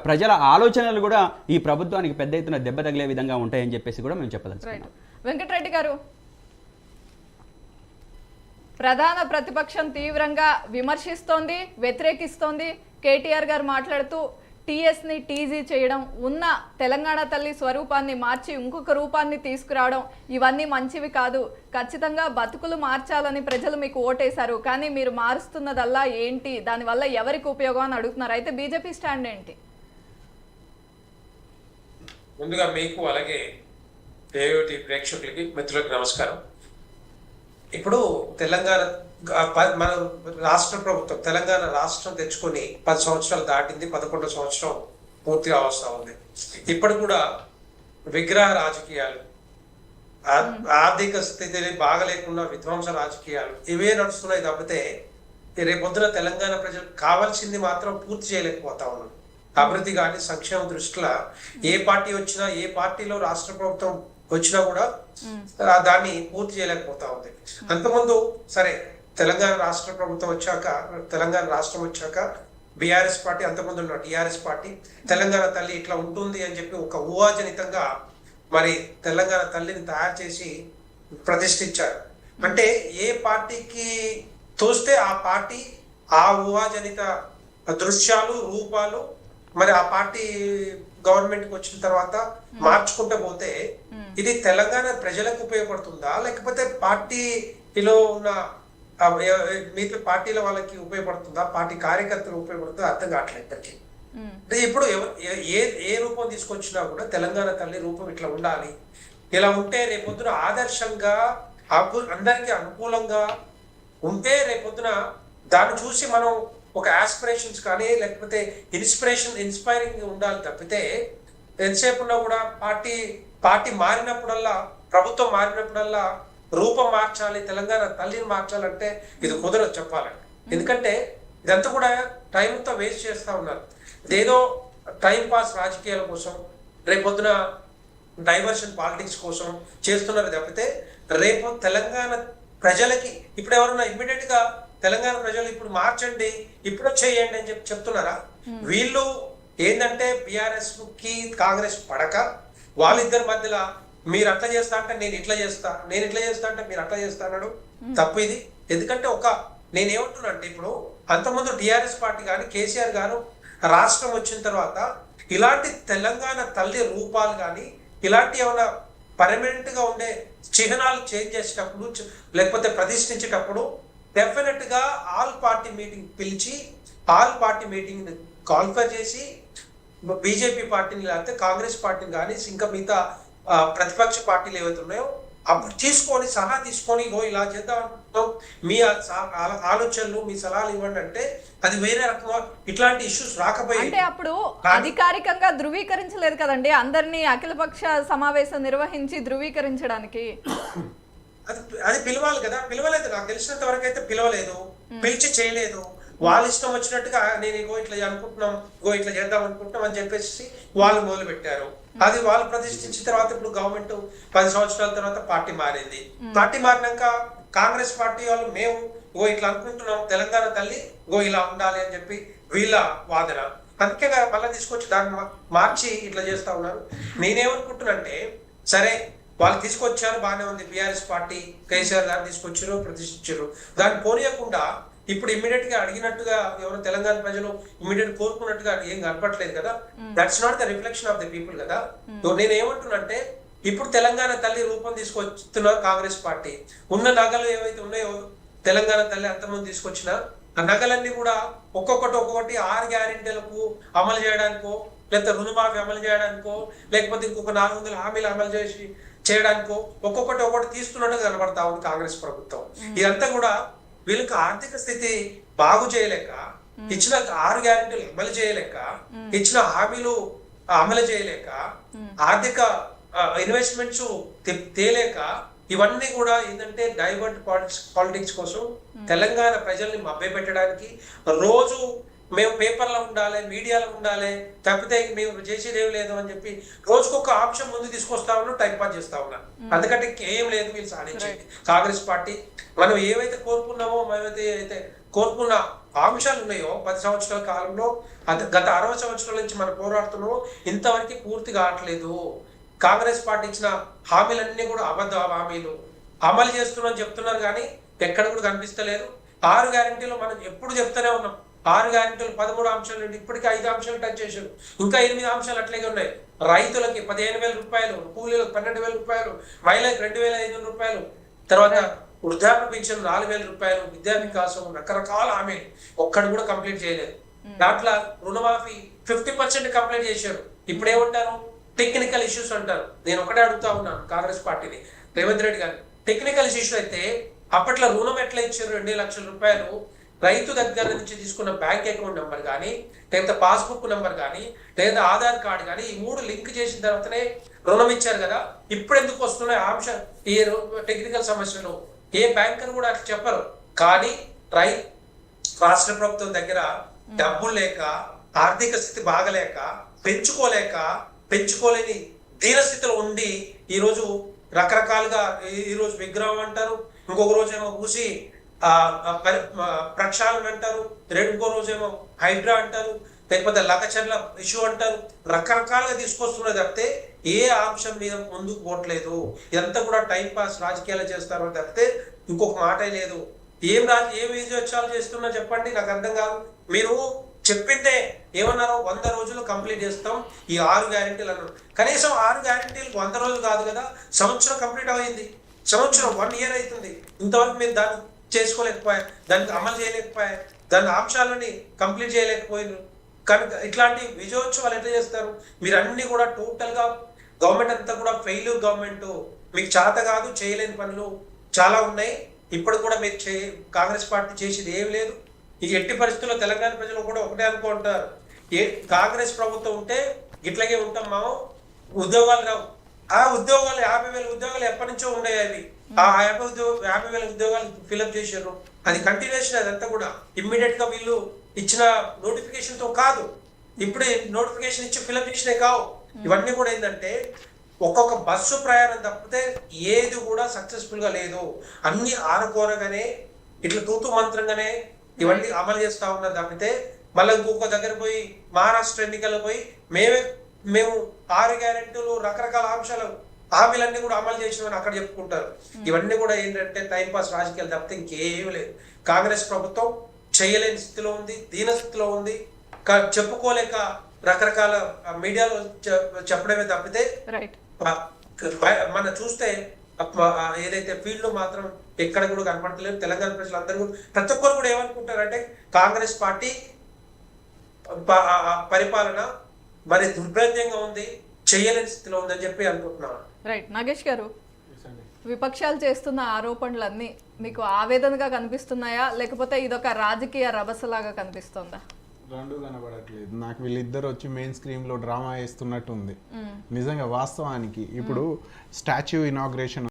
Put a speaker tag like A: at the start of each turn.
A: ప్రజల ఆలోచనలు కూడా ఈ ప్రభుత్వానికి పెద్ద ఎత్తున దెబ్బ తగిలే విధంగా ఉంటాయని చెప్పేసి కూడా మేము చెప్పదలుచుకున్నాం.
B: వెంకటరెడ్డి గారు, ప్రధాన ప్రతిపక్షం తీవ్రంగా విమర్శిస్తోంది, వ్యతిరేకిస్తోంది. కేటీఆర్ గారు మాట్లాడుతూ టీఎస్ని టీజీ చేయడం, ఉన్న తెలంగాణ తల్లి స్వరూపాన్ని మార్చి ఇంకొక రూపాన్ని తీసుకురావడం, ఇవన్నీ మంచివి కాదు. ఖచ్చితంగా బతుకులు మార్చాలని ప్రజలు మీకు ఓటేశారు, కానీ మీరు మారుస్తున్నదల్లా ఏంటి, దానివల్ల ఎవరికి ఉపయోగం అని అడుగుతున్నారు. అయితే బీజేపీ స్టాండ్ ఏంటి?
C: ముందుగా మీకు అలాగే ఏయోటి ప్రేక్షకులకి మిత్రులకి నమస్కారం. ఇప్పుడు తెలంగాణ మన రాష్ట్ర ప్రభుత్వం తెలంగాణ రాష్ట్రం తెచ్చుకొని 10 సంవత్సరాలు దాటింది, 11వ సంవత్సరం పూర్తిగా అవస్థ ఉంది. ఇప్పుడు కూడా విగ్రహ రాజకీయాలు, ఆర్థిక స్థితి బాగలేకుండా విధ్వంస రాజకీయాలు ఇవే నడుస్తున్నాయి తప్పితే రేపొద్దున తెలంగాణ ప్రజలకు కావాల్సింది మాత్రం పూర్తి చేయలేకపోతా ఉన్నాం. అభివృద్ధి కానీ సంక్షేమ దృష్టిలో ఏ పార్టీ వచ్చినా, ఏ పార్టీలో రాష్ట్ర ప్రభుత్వం వచ్చినా కూడా దాన్ని పూర్తి చేయలేకపోతా ఉంది. అంతకుముందు సరే తెలంగాణ రాష్ట్ర ప్రభుత్వం వచ్చాక, తెలంగాణ రాష్ట్రం వచ్చాక బీఆర్ఎస్ పార్టీ, అంతకుముందు ఉన్న టీఆర్ఎస్ పార్టీ తెలంగాణ తల్లి ఇట్లా ఉంటుంది అని చెప్పి ఒక ఊహాజనితంగా మరి తెలంగాణ తల్లిని తయారు చేసి ప్రతిష్ఠించారు. అంటే ఏ పార్టీకి తోస్తే ఆ పార్టీ ఆ ఊహాజనిత దృశ్యాలు, రూపాలు మరి ఆ పార్టీ గవర్నమెంట్కి వచ్చిన తర్వాత మార్చుకుంటూ పోతే ఇది తెలంగాణ ప్రజలకు ఉపయోగపడుతుందా, లేకపోతే పార్టీలో ఉన్న మిగతా పార్టీల వాళ్ళకి ఉపయోగపడుతుందా, పార్టీ కార్యకర్తలు ఉపయోగపడుతుందా అర్థం కావట్లేదు. ఇప్పుడు ఏ రూపం తీసుకొచ్చినా కూడా తెలంగాణ తల్లి రూపం ఇట్లా ఉండాలి, ఇలా ఉంటే రేపొద్దున ఆదర్శంగా అందరికీ అనుకూలంగా ఉంటే రేపొద్దున దాన్ని చూసి మనం ఒక ఆస్పిరేషన్స్ కానీ లేకపోతే ఇన్స్పైరింగ్ ఉండాలి తప్పితే ఎంతసేపు ఉన్నా కూడా పార్టీ మారినప్పుడల్లా, ప్రభుత్వం మారినప్పుడల్లా రూపం మార్చాలి, తెలంగాణ తల్లిని మార్చాలంటే ఇది కుదరదు చెప్పాలంటే. ఎందుకంటే ఇదంతా కూడా టైం అంతా వేస్ట్ చేస్తూ ఉన్నారు. ఇదేదో టైం పాస్ రాజకీయాల కోసం, రేపొద్దున డైవర్షన్ పాలిటిక్స్ కోసం చేస్తున్నారు తప్పితే రేపు తెలంగాణ ప్రజలకి ఇప్పుడు ఎవరన్నా ఇమ్మీడియట్ గా తెలంగాణ ప్రజలు ఇప్పుడు మార్చండి, ఇప్పుడు చేయండి అని చెప్తున్నారా? వీళ్ళు ఏంటంటే బీఆర్ఎస్ కి కాంగ్రెస్ పడక వాళ్ళిద్దరి మధ్యలో మీరు అట్లా చేస్తా అంటే నేను ఇట్లా చేస్తా, నేను ఇట్లా చేస్తా అంటే మీరు అట్లా చేస్తా అన్నాడు. తప్పు ఇది. ఎందుకంటే నేనేమంటున్నా అంటే ఇప్పుడు అంతకుముందు టీఆర్ఎస్ పార్టీ కానీ కేసీఆర్ గారు రాష్ట్రం వచ్చిన తర్వాత ఇలాంటి తెలంగాణ తల్లి రూపాలు కానీ ఇలాంటి ఏమైనా పర్మనెంట్ గా ఉండే చిహ్నాలు చేంజ్ చేసేటప్పుడు లేకపోతే ప్రతిష్ఠించేటప్పుడు డెఫినెట్ గా ఆల్ పార్టీ మీటింగ్ పిలిచి ఆల్ పార్టీ మీటింగ్ కాల్ఫర్ చేసి బీజేపీ పార్టీని లేకపోతే కాంగ్రెస్ పార్టీని కానీ ఇంకా మిగతా ప్రతిపక్ష పార్టీలు ఏవైతే ఉన్నాయో అప్పుడు తీసుకొని సలహా తీసుకొని ఇలా చేద్దాం అనుకుంటాం, మీ ఆలోచనలు మీ సలహాలు ఇవ్వండి అంటే అది వేరే రకంగా ఇట్లాంటి ఇష్యూస్ రాకపోయాయి.
B: అంటే అప్పుడు అధికారికంగా ధృవీకరించలేదు కదండి అందరినీ అఖిలపక్ష సమావేశం నిర్వహించి ధృవీకరించడానికి.
C: అది పిలవాలి కదా, పిలవలేదు. నాకు తెలిసినంత వరకు అయితే పిలవలేదు, పిలిచి చేయలేదు. వాళ్ళ ఇష్టం వచ్చినట్టుగా నేను ఇట్లా అనుకుంటున్నాం, ఇట్లా చేద్దాం అనుకుంటున్నాం అని చెప్పేసి వాళ్ళు మొదలు పెట్టారు. అది వాళ్ళు ప్రతిష్ఠించిన తర్వాత ఇప్పుడు గవర్నమెంట్ 10 సంవత్సరాల తర్వాత పార్టీ మారింది. పార్టీ మారినాక కాంగ్రెస్ పార్టీ వాళ్ళు మేము ఇట్లా అనుకుంటున్నాం, తెలంగాణ తల్లి ఇలా ఉండాలి అని చెప్పి వీళ్ళ వాదన. అందుకే మళ్ళీ తీసుకొచ్చి దాన్ని మార్చి ఇట్లా చేస్తా ఉన్నారు. నేనేమనుకుంటున్నానంటే సరే వాళ్ళు తీసుకొచ్చారు, బాగానే ఉంది. బీఆర్ఎస్ పార్టీ కేసీఆర్ గారు తీసుకొచ్చారు, ప్రతిష్ఠించారు. దాన్ని పోనీయకుండా ఇప్పుడు ఇమ్మీడియట్ గా అడిగినట్టుగా ఎవరు తెలంగాణ ప్రజలు ఇమ్మీడియట్ కోరుకున్నట్టుగా ఏం కనపట్లేదు కదా. That's not the reflection of the people కదా. నేను ఏమంటున్నానంటే ఇప్పుడు తెలంగాణ తల్లి రూపం తీసుకొస్తున్నారు కాంగ్రెస్ పార్టీ. ఉన్న నగలు ఏవైతే ఉన్నాయో తెలంగాణ తల్లి అంతమంది తీసుకొచ్చిన ఆ నగలన్నీ కూడా ఒక్కొక్కటి 6 గ్యారెంటీలకు అమలు చేయడానికో, లేకపోతే రుణమాఫీ అమలు చేయడానికో, లేకపోతే ఇంకొక 400 హామీలు అమలు చేయడానికో ఒక్కొక్కటి తీస్తున్నట్టుగా కనబడతా ఉంది కాంగ్రెస్ ప్రభుత్వం. ఇదంతా కూడా వీళ్ళకి ఆర్థిక స్థితి బాగు చేయలేక, ఇచ్చిన 6 గ్యారెంటీలు అమలు చేయలేక, ఇచ్చిన హామీలు అమలు చేయలేక, ఆర్థిక ఇన్వెస్ట్మెంట్స్ తేలేక, ఇవన్నీ కూడా ఏంటంటే డైవర్ట్ పాలిటిక్స్ కోసం తెలంగాణ ప్రజల్ని మభ్యపెట్టడానికి రోజు మేము పేపర్లో ఉండాలి, మీడియాలో ఉండాలి, తప్పితే మేము చేసేది ఏం లేదు అని చెప్పి రోజుకొక అంశం ముందు తీసుకొస్తా ఉన్నా, టైం పాస్ చేస్తా ఉన్నా. అందుకంటే ఏం లేదు వీళ్ళు సాధించేది. కాంగ్రెస్ పార్టీ మనం ఏవైతే కోరుకున్నామో, మేమైతే కోరుకున్న అంశాలు ఉన్నాయో 10 సంవత్సరాల కాలంలో గత 60 సంవత్సరాల నుంచి మనం పోరాడుతున్నాం, ఇంతవరకు పూర్తి కావట్లేదు. కాంగ్రెస్ పార్టీ ఇచ్చిన హామీలన్నీ కూడా అబద్ధ హామీలు, అమలు చేస్తున్నామని చెప్తున్నారు కానీ ఎక్కడ కూడా కనిపిస్తలేదు. 6 గ్యారెంటీలు మనం ఎప్పుడు చెప్తూనే ఉన్నాం. 6 గ్యారెంటీలు 13 అంశాలు నుండి ఇప్పటికీ 5 అంశాలు టచ్ చేశారు. ఇంకా 8 అంశాలు అట్లాగే ఉన్నాయి. రైతులకి 15,000 రూపాయలు, కూలీలకు 12,000 రూపాయలు, మహిళలకు 2,500 రూపాయలు, తర్వాత వృద్ధాప్య పెన్షన్ 4,000 రూపాయలు, విద్యా వికాసం, రకరకాల హామీలు ఒక్కడు కూడా కంప్లీట్ చేయలేదు. దాంట్లో రుణమాఫీ 50% కంప్లీట్ చేశారు. ఇప్పుడు ఏమంటారు? టెక్నికల్ ఇష్యూస్ అంటారు. నేను ఒకటే అడుగుతా ఉన్నాను కాంగ్రెస్ పార్టీని, రేవంత్ రెడ్డి గారిని. టెక్నికల్ ఇష్యూస్ అయితే అప్పట్లో రుణం ఎట్లా ఇచ్చారు? 2 లక్షల రూపాయలు రైతు దగ్గర నుంచి తీసుకున్న బ్యాంక్ అకౌంట్ నెంబర్ కానీ, లేదా పాస్బుక్ నెంబర్ కానీ, లేదా ఆధార్ కార్డు కానీ, ఈ 3 లింక్ చేసిన తర్వాతనే రుణం ఇచ్చారు కదా. ఇప్పుడు ఎందుకు వస్తున్నాయి అంశం? ఈ టెక్నికల్ సమస్యలు ఏ బ్యాంకర్ కూడా అట్లా చెప్పరు. కానీ రాష్ట్ర ప్రభుత్వం దగ్గర డబ్బులు లేక, ఆర్థిక స్థితి బాగలేక, పెంచుకోలేని దీనస్థితిలో ఉండి ఈరోజు రకరకాలుగా ఈరోజు విగ్రహం అంటారు, ఇంకొక రోజేమో ఊసి ప్రక్షాళన అంటారు, ఇంకో రోజేమో హైడ్రా అంటారు, లేకపోతే లగచర్ల ఇష్యూ అంటారు. రకరకాలుగా తీసుకొస్తున్నది తప్పితే ఏ అంశం మీద ముందుకు పోవట్లేదు. ఇదంతా కూడా టైం పాస్ రాజకీయాలు చేస్తారు తప్పితే ఇంకొక మాటే లేదు. ఏ విజయోత్సవాలు చేస్తున్నా చెప్పండి, నాకు అర్థం కాదు. మీరు చెప్పిందే ఏమన్నారు? 100 రోజులు కంప్లీట్ చేస్తాం ఈ 6 గ్యారెంటీలు అన్నారు. కనీసం 6 గ్యారెంటీలు 100 రోజులు కాదు కదా, సంవత్సరం కంప్లీట్ అయింది. సంవత్సరం 1 ఇయర్ అవుతుంది. ఇంతవరకు మీరు దాన్ని చేసుకోలేకపోయారు, దానికి అమలు చేయలేకపోయారు, దాని అంశాలని కంప్లీట్ చేయలేకపోయారు. కనుక ఇట్లాంటి విజయోత్సవాలు ఎట్లా చేస్తారు? మీరు అన్ని కూడా టోటల్గా గవర్నమెంట్ అంతా కూడా ఫెయిల్యూర్ గవర్నమెంట్. మీకు చేత కాదు, చేయలేని పనులు చాలా ఉన్నాయి. ఇప్పుడు కూడా మీరు కాంగ్రెస్ పార్టీ చేసేది ఏమి లేదు. ఈ ఎట్టి పరిస్థితుల్లో తెలంగాణ ప్రజలు కూడా ఒకటే అనుకుంటారు, కాంగ్రెస్ ప్రభుత్వం ఉంటే ఇట్లాగే ఉంటాం మేము, ఉద్యోగాలు రావు. ఆ ఉద్యోగాలు 50,000 ఉద్యోగాలు ఎప్పటి నుంచో ఉండేవి. అవి ఆ 50,000 ఉద్యోగాలు ఫిల్అప్ చేశారు. అది కంటిన్యూషన్. అదంతా కూడా ఇమ్మీడియట్ గా వీళ్ళు ఇచ్చిన నోటిఫికేషన్ తో కాదు, ఇప్పుడే నోటిఫికేషన్ ఇచ్చి ఫిల్అప్ చేసినే కావు. ఇవన్నీ కూడా ఏంటంటే ఒక్కొక్క బస్సు ప్రయాణం తప్పితే ఏది కూడా సక్సెస్ఫుల్ గా లేదు. అన్ని ఆరుకోరగానే ఇట్లా తూతు మంత్రంగానే ఇవన్నీ అమలు చేస్తా ఉన్నారు తప్పితే మళ్ళీ ఇంకొక దగ్గర పోయి మహారాష్ట్ర ఎన్నికల్లో పోయి మేము 6 గ్యారెంటీలు రకరకాల అంశాలు హామీలన్నీ కూడా అమలు చేసినామని అక్కడ చెప్పుకుంటారు. ఇవన్నీ కూడా ఏంటంటే టైంపాస్ రాజకీయాలు తప్పితే ఇంకేమీ లేదు. కాంగ్రెస్ ప్రభుత్వం చేయలేని స్థితిలో ఉంది, దీన స్థితిలో ఉంది. చెప్పుకోలేక రకరకాల మీడియాలో చెప్పడమే తప్పితే మనం చూస్తే ఏదైతే ఫీల్డ్ లో మాత్రం ఎక్కడ కూడా కనపడతలేదు. తెలంగాణ ప్రజలందరూ ప్రతి ఒక్కరు కూడా ఏమనుకుంటారంటే కాంగ్రెస్ పార్టీ పరిపాలన మరి దుర్భేద్యంగా ఉంది, చేయలేని స్థితిలో ఉందని చెప్పి అనుకుంటున్నాను.
B: రైట్. నాగేష్ గారు, విపక్షాలు చేస్తున్న ఆరోపణలన్నీ మీకు ఆవేదనగా కనిపిస్తున్నాయా, లేకపోతే ఇదొక రాజకీయ రభసలాగా కనిపిస్తుందా?
D: రెండు కనబడట్లేదు నాకు. వీళ్ళిద్దరు వచ్చి మెయిన్ స్క్రీన్ లో డ్రామా వేస్తున్నట్టు ఉంది నిజంగా. వాస్తవానికి ఇప్పుడు స్టాచ్యూ ఇనాగ్రేషన్